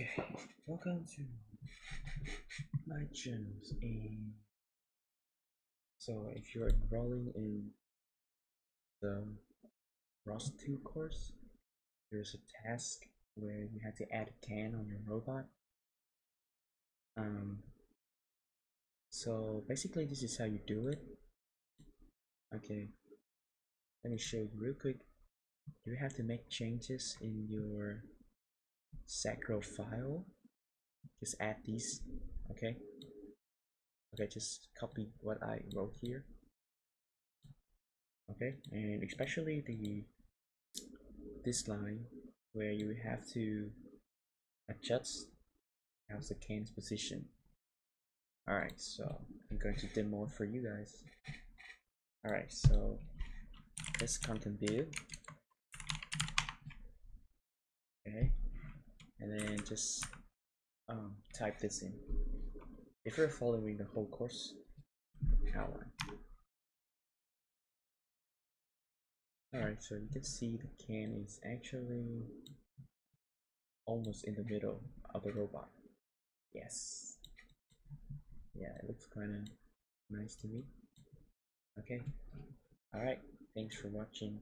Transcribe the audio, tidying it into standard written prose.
Okay, welcome to my channel. And so, if you're enrolling in the ROS2 course, there's a task where you have to add a can on your robot. So basically, this is how you do it. Okay, let me show you real quick. You have to make changes in your sacro file. Just add these. Okay. Okay, just copy what I wrote here. Okay, and especially this line where you have to adjust how's the can's position. Alright, so I'm going to demo it for you guys. Alright, so this content view. Okay, and then just type this in. If you're following the whole course outline. Alright, so you can see the can is actually almost in the middle of the robot. Yes. Yeah, it looks kind of nice to me. Okay. Alright, thanks for watching.